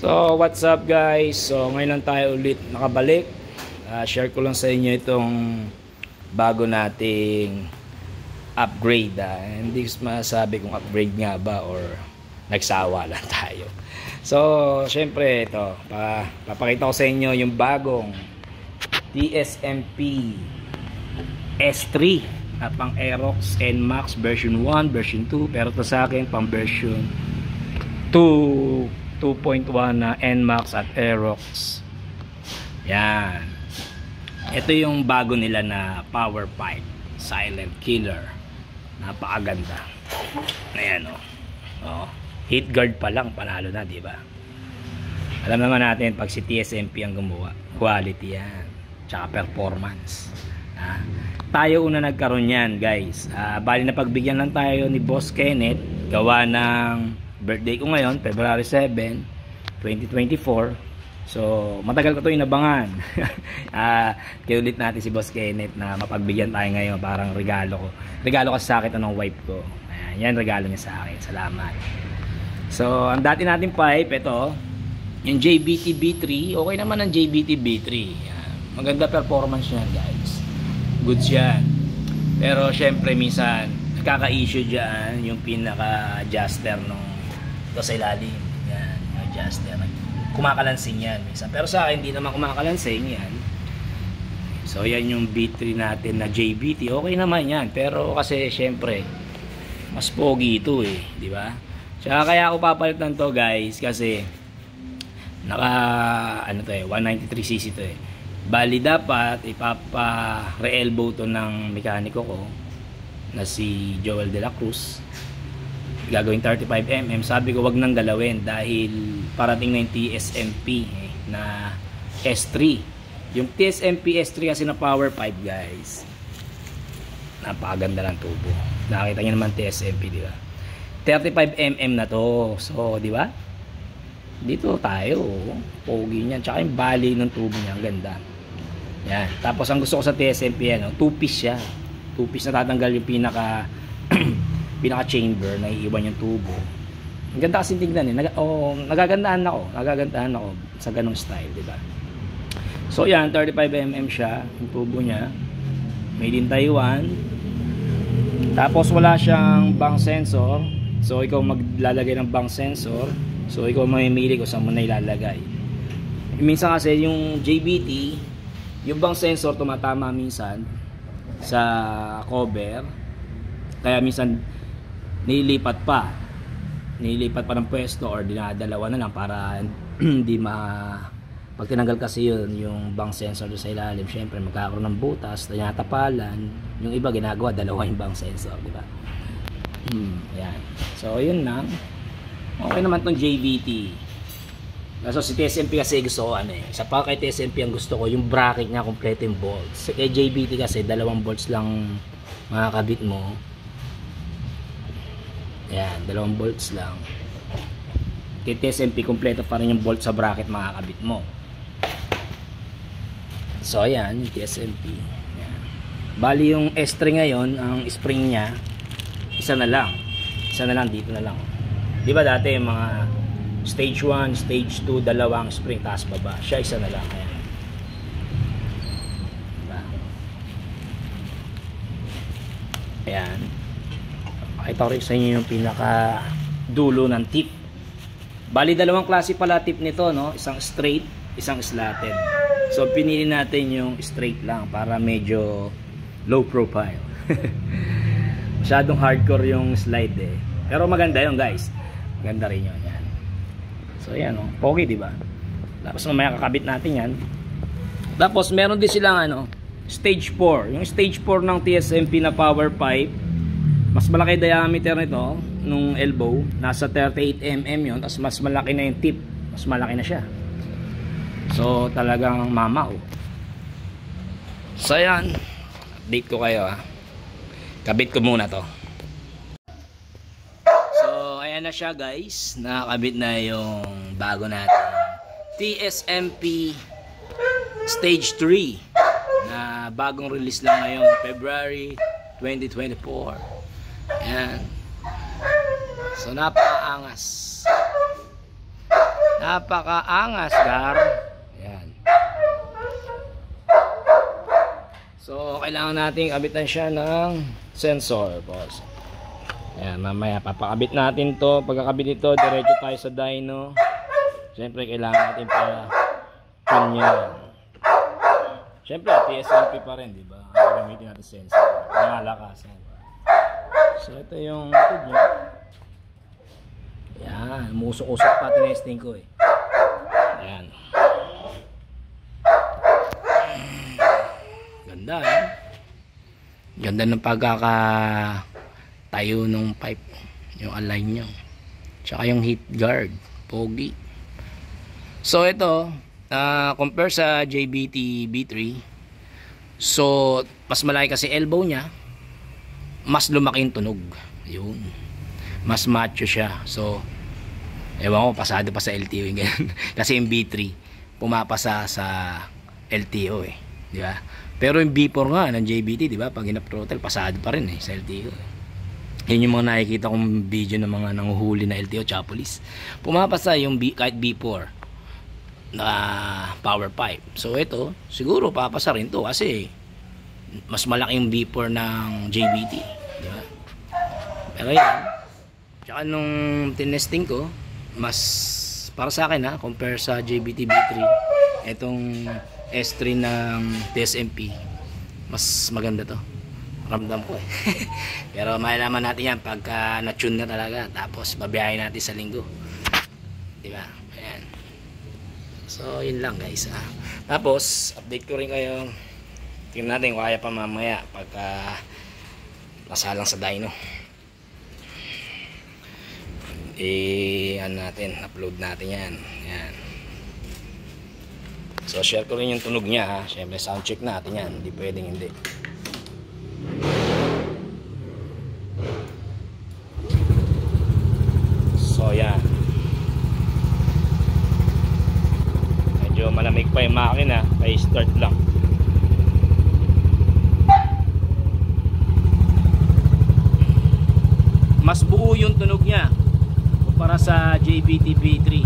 So what's up guys, so ngayon lang tayo ulit nakabalik. Share ko lang sa inyo itong bago nating upgrade. Hindi ko masabi kung upgrade nga ba or nagsawa lang tayo. So syempre ito, papakita ko sa inyo yung bagong TSMP S3 pang Aerox NMAX version 1, version 2, pero ito sa akin pang version 2.1 na NMAX at Aerox. Yan. Ito yung bago nila na power pipe silent killer. Napakaganda. Ayan o. Oh. Heat guard pa lang, panalo na, di ba? Alam naman natin pag si TSMP ang gumawa, quality yan. Tsaka performance. Tayo una nagkaroon yan, guys. Bali na pagbigyan lang tayo ni Boss Kenneth gawa ng birthday ko ngayon, February 7, 2024. So, matagal ko ito inabangan. Kaya ulit natin si Boss Kenneth na mapagbigyan tayo ngayon. Parang regalo ko. Regalo kasi sa akin ng wife ko. Ayan, yan regalo niya sa akin. Salamat. So, ang dati natin pipe, ito, yung JBT B3. Okay naman ang JBT B3. Ayan. Maganda performance niya, guys. Goods yan. Pero, syempre, minsan, nagkaka-issue dyan yung pinaka-adjuster nung ito sa ilalim. Yan, adjuster. Kumakalansing yan minsan. Pero sa akin, hindi naman kumakalansing yan. So, yan yung B3 natin na JBT. Okay naman yan. Pero kasi, syempre, mas pogi ito eh. Di ba? Tsaka kaya ako papalitan to guys. Kasi, ano to eh, 193cc to eh. Bali dapat, ipapa-re-elbow to ng mekaniko ko na si Joel De La Cruz. Gagawin 35mm. Sabi ko wag nang galawin dahil parating na yung TSMP na S3. Yung TSMP S3 kasi na power pipe guys, napakaganda ng tubo. Nakita niyo naman TSMP, di ba? 35mm na to. So, di ba? Dito tayo, pogi niyan. Tsaka yung bali ng tubo niya, ang ganda. Yan. Tapos ang gusto ko sa TSMP yan, 2-piece siya. 2-piece na tatanggal yung pinaka chamber na iiwan yung tubo. Ang ganda kasi tingnan eh. Nagagandahan ako sa ganung style, di ba? So yan, 35mm siya, yung tubo niya. Made in Taiwan. Tapos wala siyang bank sensor. So ikaw maglalagay ng bank sensor. So ikaw mamimili kung saan mo na ilalagay. Minsan kasi yung JBT, yung bank sensor tumatama minsan sa cover. Kaya minsan nilipat pa ng pwesto or dinadalawa na lang para hindi pag tinanggal kasi yun yung bank sensor sa ilalim, syempre magkakaroon ng butas, tinatapalan. Yung iba ginagawa dalawa yung bank sensor, di ba? Yan. So yun lang. Okay naman tong JBT. So si TSMP kasi gusto ko isa pa kay TSMP ang gusto ko yung bracket niya kompleto yung bolts. Kay JBT kasi 2 bolts lang makakabit mo. Yan, 2 bolts lang. Kay TSMP kompleto pa rin yung bolt sa bracket makakabit mo. So ayan, yung TSMP. Yan. Bali yung S3 ngayon, ang spring niya isa na lang dito na lang. Di ba dati yung mga stage 1, stage 2, dalawang spring taas baba, siya isa na lang. Ayan. Diba? Ayan. Pakita ko rin sa inyo yung pinaka dulo ng tip. Bali dalawang klase pala tip nito, no? Isang straight, isang slatted. So pinili natin yung straight lang para medyo low profile. Masyadong hardcore yung slide eh. Pero maganda yun guys. Maganda rin yun. Yan. So yan oh. Pogi diba? Tapos mamaya kakabit natin yan. Tapos meron din silang stage 4. Yung stage 4 ng TSMP na power pipe, mas malaki diameter nito nung elbow, nasa 38mm yun, tapos mas malaki na yung tip, mas malaki na siya. So talagang mama oh. So yan, update ko kayo kabit ko muna to. So ayan na siya guys, nakakabit na yung bago natin TSMP stage 3 na bagong release lang ngayon, February 2024. Ayan. So napakaangas. Napakaangas, Gar. Ayan. So, kailangan natin kabitan siya ng sensor, boss. Ayan, mamaya papakabit natin to. Pagkakabit ito, diretso tayo sa dyno. Siyempre, kailangan natin pa tune yan. Siyempre, TSMP pa rin, di ba? Gamitin natin sensor. Malakasan. So, ito yung tube niya. Ayan, musok-usok pa tinesting ko eh. Ayan. Ganda eh. Ganda ng pagkakatayo ng pipe. Yung align nyo. Tsaka yung heat guard. Pogi. So ito, compare sa JBT B3. So, mas malaki kasi elbow niya. Mas lumaki yung tunog. Yun. Mas macho siya. So, ewan ko, pasado pa sa LTO yung ganyan. Kasi yung B3 pumapasa sa LTO eh, di ba? Pero yung B4 nga ng JBT, di ba, pag in-throttle pasado pa rin eh sa LTO eh. Yun yung mga nakikita kong video ng mga nanguhuli na LTO chapolis. Pumapasa yung kahit B4 na power pipe. So ito, siguro papasa rin to kasi mas malaki yung B4 ng JBT, di ba? Pero yan, tsaka nung tinesting ko, mas para sa akin compare sa JBT B3, itong S3 ng TSMP, mas maganda to. Ramdam ko eh. Pero malalaman natin yan pagka na-tune na talaga. Tapos babiyahin natin sa linggo. Diba? Ayan. So yun lang guys. Tapos update ko rin kayo. Tingnan natin kung kaya pa mamaya pagka nasalang sa dyno. Ano natin, upload natin yan. Yan. So share ko rin yung tunog niya ha. Siyempre sound check natin yan. Hindi pwedeng hindi. So yan. Medyo malamig pa yung makina. Kaya start lang. Mas buo yung tunog niya para sa JBT B3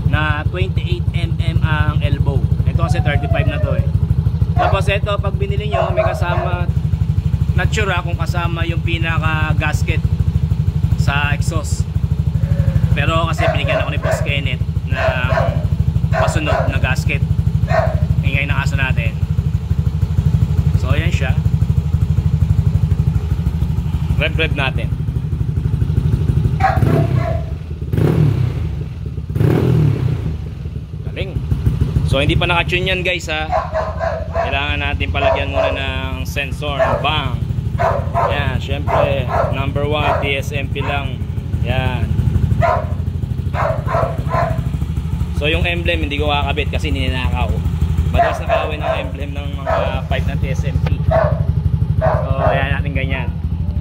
na 28mm ang elbow. Ito kasi 35 na to eh. Tapos ito pag binili nyo may kasama, not sure kung kasama yung pinaka gasket sa exhaust. Pero kasi binigyan ako ni Boss Kenneth ng pasunod na gasket. Ingay na kaso natin. So ayan siya. Rev natin. So hindi pa naka-tune yan guys ha. Kailangan natin palagyan muna ng sensor, bang. Yan, syempre number 1 TSMP lang. Yan. So yung emblem hindi ko kakabit kasi ninanakaw. Madalas nakawin ang emblem ng mga pipe ng TSMP. So ayan natin ganyan.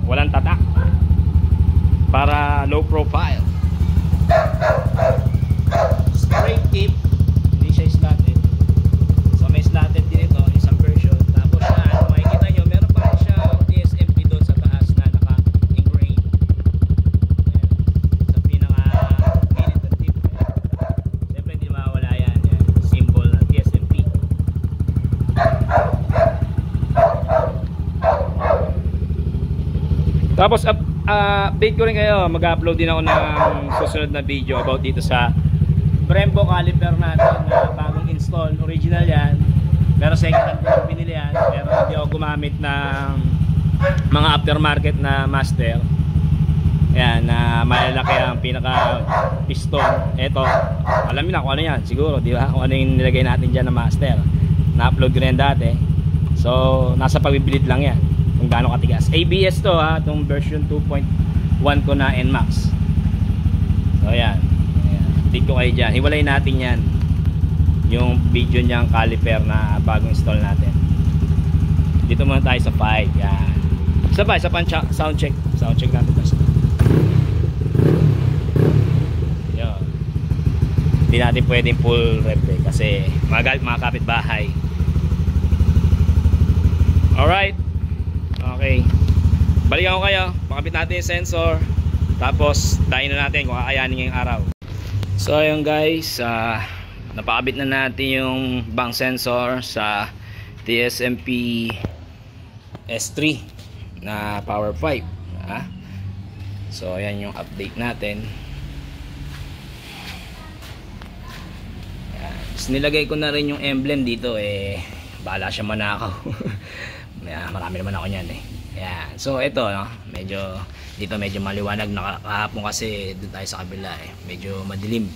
Walang tatak. Para low profile. Straight tip. Slotted. So may slotted din ito, isang version. Tapos yan, makikita nyo, meron pa rin siya TSMP doon sa taas na naka-engrave. Sa pinaka-gilid ng tip. Siyempre hindi mawala yan. Yan, symbol ng TSMP. Tapos update ko rin kayo. Mag-upload din ako ng susunod na video about dito sa Brembo caliper natin na bagong install. Original yan, pero second hand ko binili yan. Pero hindi ako gumamit ng mga aftermarket na master. Yan, na malalaki ang pinaka piston. Ito, alam niyo na kung ano yan siguro, di ba? Kung ano yung nilagay natin dyan na master. Na-upload ko rin dati. So nasa pagbibilid lang yan kung gaano katigas. ABS to ha, itong version 2.1 ko na NMAX. So yan, dito kayo dyan, hiwalay natin yan yung video niyang caliper na bagong install natin. Dito muna tayo sa 5. Yan, isa pa sound check natin basta. Yan, hindi natin pwedeng full rev kasi magalit mga kapitbahay. Alright, okay, balikan ko kayo, pakabit natin yung sensor tapos dyno natin kung kakayanin ngayong araw. So ayun guys, napakabit na natin yung bank sensor sa TSMP S3 na power pipe. So ayan yung update natin. Ayan. Nilagay ko na rin yung emblem dito, bahala siya manakaw. Marami naman ako niyan Ayan. So ito, no, dito medyo maliwanag na kahapon kasi doon tayo sa kabila medyo madilim.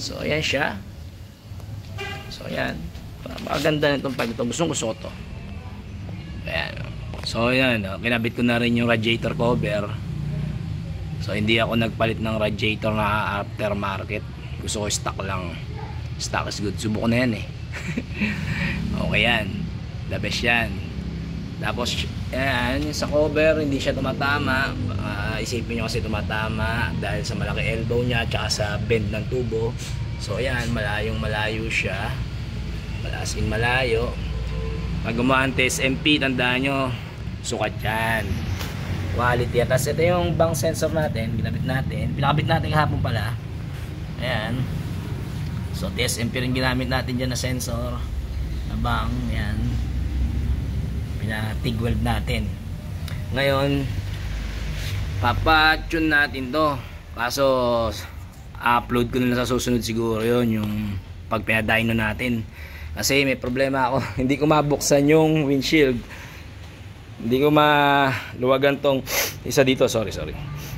So ayan siya. So ayan, maganda nitong pag ito, gusto ko to. Ayan. So ayan, kinabit ko na rin yung radiator cover. So hindi ako nagpalit ng radiator na aftermarket, gusto ko stock lang. Stock is good, subuko na yan okay yan, the best yan. Tapos ayan, sa cover hindi siya tumatama. Isipin nyo kasi tumatama dahil sa malaki elbow niya at sa bend ng tubo. So ayan, malayo siya, as in malayo. Pag gumawa ng TSMP, tandaan nyo, sukat yan, quality. At ito yung bank sensor natin, pinakabit natin kahapon pala. Ayan, so TSMP rin ginamit natin dyan na sensor na bank. Ayan, pina-TIG weld natin. Ngayon papa-tune natin to, kaso upload ko na sa susunod siguro yon, yung pag pinadyno natin, kasi may problema ako. Hindi ko mabuksan yung windshield, hindi ko maluwagan tong isa dito, sorry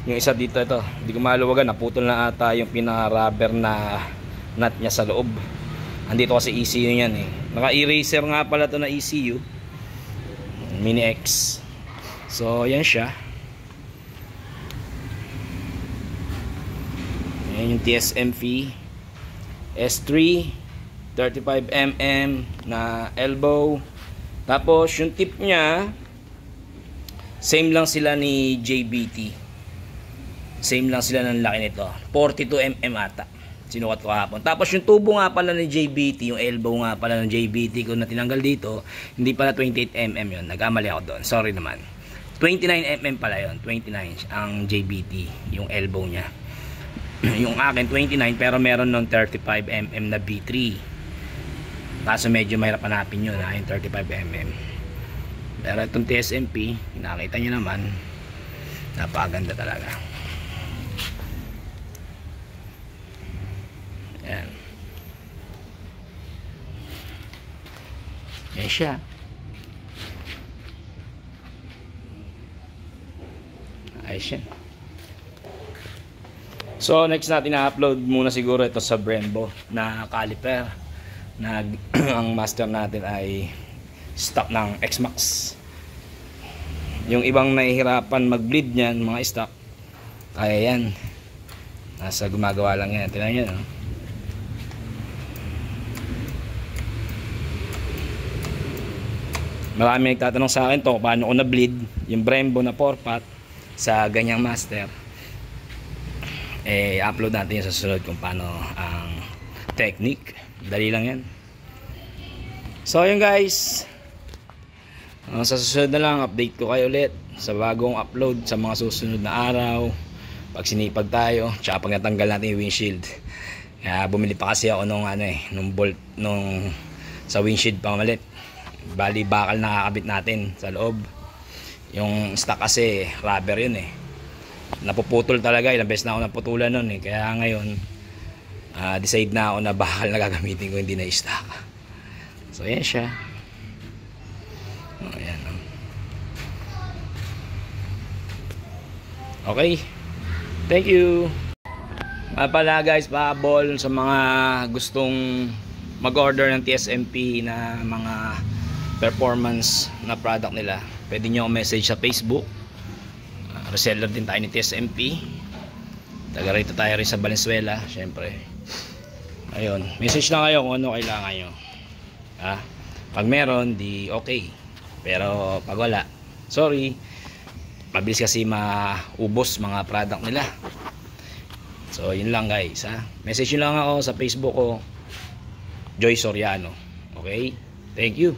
yung isa dito, ito hindi ko maluwagan, naputol na ata yung pinaka rubber na nut nya sa loob. Andito kasi ECU yan naka eraser nga pala to na ECU Mini X. So yan siya. Ayan yung TSMP S3 35mm na elbow. Tapos yung tip nya same lang sila ni JBT, same lang sila ng laki nito, 42mm ata sinukat ko hapon. Tapos yung tubo nga pala ni JBT, yung elbow nga pala ng JBT ko na tinanggal dito, hindi pala 28mm yun, nagkamali ako doon, sorry naman. 29mm pala yun, 29 ang JBT yung elbow nya. Yung akin 29, pero meron nung 35mm na B3, kaso medyo mahirap hanapin yun yung 35mm. Pero itong TSMP, nakita nyo naman, napakaganda talaga. Ayan, yan siya. Ayos yan. So next natin na-upload muna siguro ito sa Brembo na caliper na ang master natin ay stock ng X-Max. Yung ibang nahihirapan mag-bleed niyan, mga stock, kaya yan, nasa gumagawa lang yan. Tingnan nyo, no? Marami nagtatanong sa akin to, paano ko na-bleed yung Brembo na 4-pot sa ganyang master. Upload natin yung sa susunod kung paano ang technique. Dali lang yan. So yun guys, sa susunod na lang update ko kayo ulit sa bagong upload sa mga susunod na araw, pag sinipag tayo, tsaka pag natanggal natin yung windshield. Bumili pa kasi ako nung nung bolt nung sa windshield pamalit. Bali bakal nakakabit natin sa loob. Yung stock kasi rubber yun napuputol talaga, ilang beses na ako naputulan nun kaya ngayon decide na ako na bakal na gagamitin ko, hindi na stock. So yan siya. Ayan. Okay, thank you. Pala guys, pahabol sa mga gustong mag-order ng TSMP na mga performance na product nila, pwede nyo message sa Facebook. Reseller din tayo ni TSMP, taga rito tayo rin sa Valenzuela syempre. Ayun, message lang kayo kung ano kailangan nyo. Pag meron di okay, pero pag wala, sorry, mabilis kasi maubos mga product nila. So yun lang guys, message nyo lang ako sa Facebook ko, Joy Soriano. Okay, thank you.